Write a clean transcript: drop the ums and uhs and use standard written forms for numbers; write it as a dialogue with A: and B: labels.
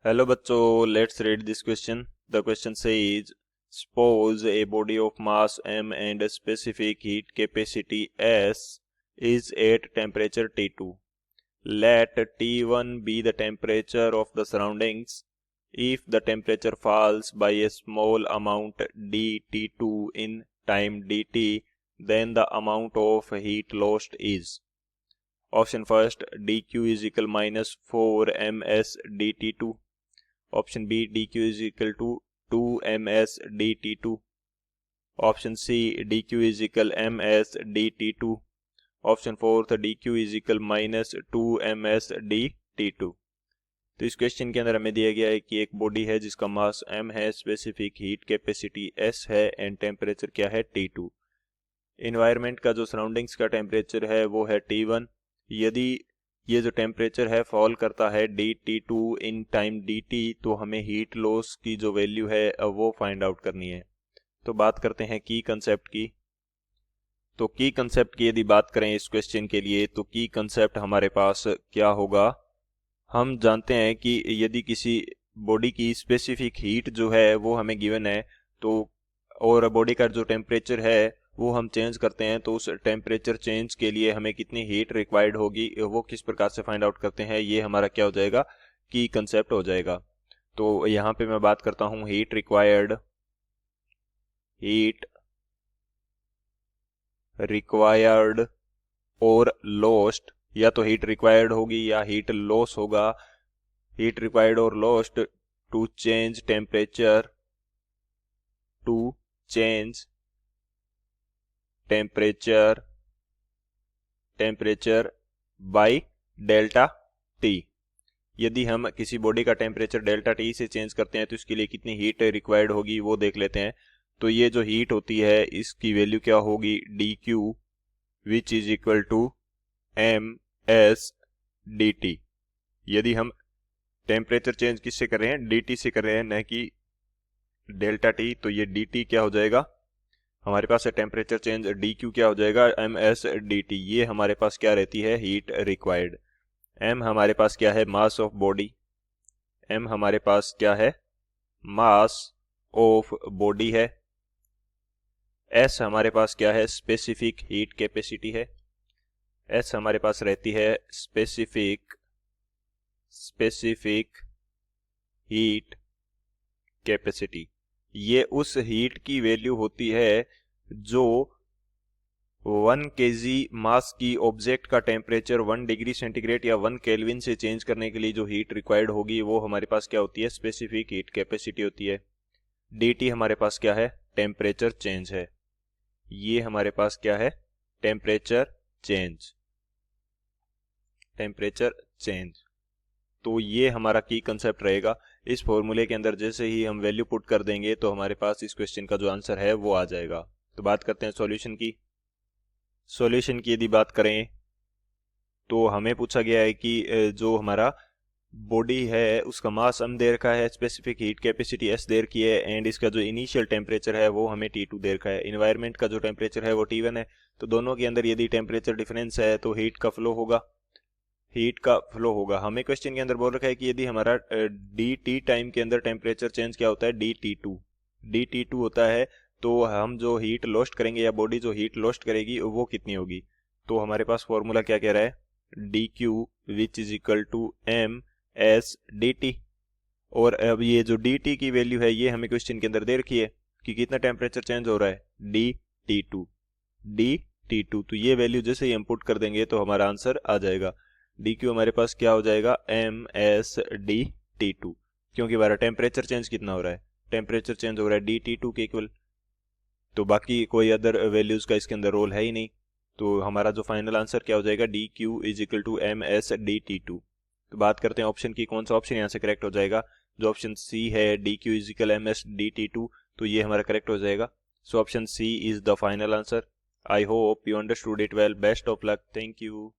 A: Hello बच्चों, let's read this question. The question says suppose a body of mass m and a specific heat capacity s is at temperature T2. Let T1 be the temperature of the surroundings. If the temperature falls by a small amount dT2 in time dt, then the amount of heat lost is. Option first, dq is equal minus 4 ms dt2. Option B, dq is equal to 2 ms dt2. Option C, dq is equal ms dt2. Option fourth, dq is equal minus 2 ms dt2. तो इस question के अंदर हमें दिया गया है कि एक बॉडी है जिसका मास m है, स्पेसिफिक हीट कैपेसिटी s है एंड टेम्परेचर क्या है T2. इन्वायरमेंट का जो सराउंडिंग्स का टेम्परेचर है वो है T1. यदि ये जो टेम्परेचर है फॉल करता है dt2 इन टाइम dt, तो हमें हीट लॉस की जो वैल्यू है वो फाइंड आउट करनी है. तो बात करते हैं की कंसेप्ट की. तो की कंसेप्ट की यदि बात करें इस क्वेश्चन के लिए, तो की कंसेप्ट हमारे पास क्या होगा. हम जानते हैं कि यदि किसी बॉडी की स्पेसिफिक हीट जो है वो हमें गिवन है, तो और बॉडी का जो टेम्परेचर है वो हम चेंज करते हैं, तो उस टेम्परेचर चेंज के लिए हमें कितनी हीट रिक्वायर्ड होगी वो किस प्रकार से फाइंड आउट करते हैं, ये हमारा क्या हो जाएगा, की कंसेप्ट हो जाएगा. तो यहाँ पे मैं बात करता हूँ हीट रिक्वायर्ड और लॉस्ट. या तो हीट रिक्वायर्ड होगी या हीट लॉस होगा. हीट रिक्वायर्ड और lost to change temperature by delta T. यदि हम किसी बॉडी का टेम्परेचर डेल्टा टी से चेंज करते हैं तो इसके लिए कितनी हीट रिक्वायर्ड होगी वो देख लेते हैं. तो ये जो हीट होती है इसकी वैल्यू क्या होगी, D Q which is equal to M S D T. यदि हम टेम्परेचर चेंज किससे कर रहे हैं, डी टी से कर रहे हैं, न कि डेल्टा टी, तो ये डी टी क्या हो जाएगा, हमारे पास है टेम्परेचर चेंज, डी क्यू क्या हो जाएगा, एम एस डी टी. ये हमारे पास क्या रहती है, हीट रिक्वायर्ड. एम हमारे पास क्या है, मास ऑफ बॉडी. एम हमारे पास क्या है, मास ऑफ बॉडी है. एस हमारे पास क्या है, स्पेसिफिक हीट कैपेसिटी है. एस हमारे पास रहती है स्पेसिफिक हीट कैपेसिटी. ये उस हीट की वैल्यू होती है जो 1 kg मास की ऑब्जेक्ट का टेम्परेचर 1 डिग्री सेंटीग्रेड या 1 केल्विन से चेंज करने के लिए जो हीट रिक्वायर्ड होगी वो हमारे पास क्या होती है, स्पेसिफिक हीट कैपेसिटी होती है. dt हमारे पास क्या है, टेम्परेचर चेंज है. ये हमारे पास क्या है, टेम्परेचर चेंज. तो ये हमारा की कंसेप्ट रहेगा. इस फॉर्मूले के अंदर जैसे ही हम वैल्यू पुट कर देंगे तो हमारे पास इस क्वेश्चन का जो आंसर है वो आ जाएगा. तो बात करते हैं सॉल्यूशन की. यदि बात करें तो हमें पूछा गया है कि जो हमारा बॉडी है उसका मास m दे रखा है, स्पेसिफिक हीट कैपेसिटी s दे रखी है एंड इसका जो इनिशियल टेम्परेचर है वो हमें T2 दे रखा है. इन्वायरमेंट का जो टेम्परेचर है वो T1 है. तो दोनों के अंदर यदि टेम्परेचर डिफरेंस है तो हीट का फ्लो होगा. हमें क्वेश्चन के अंदर बोल रखा है कि यदि हमारा dt टाइम के अंदर टेम्परेचर चेंज क्या होता है, dt2 होता है, तो हम जो हीट लॉस्ट करेंगे या बॉडी जो हीट लॉस्ट करेगी वो कितनी होगी. तो हमारे पास फॉर्मूला क्या कह रहा है, dq which is equal to M S D T. और अब ये जो dt की वैल्यू है ये हमें क्वेश्चन के अंदर दे रखी है कि कितना टेम्परेचर चेंज हो रहा है, dt2. तो ये वैल्यू जैसे ही हम पुट कर देंगे तो हमारा आंसर आ जाएगा. dq हमारे पास क्या हो जाएगा, M S D T two, क्योंकि हमारा टेम्परेचर चेंज कितना हो रहा है, टेम्परेचर चेंज हो रहा है dt2 के इक्वल. तो बाकी कोई अदर वैल्यूज का इसके अंदर रोल है ही नहीं. तो हमारा जो फाइनल आंसर क्या हो जाएगा, dq is equal to M S D T two. तो बात करते हैं ऑप्शन की, कौन सा ऑप्शन यहाँ से करेक्ट हो जाएगा. जो ऑप्शन सी है dq is equal M S D T two, तो ये हमारा करेक्ट हो जाएगा. So option C is the final answer. I hope you understood it well. Best of luck. Thank you.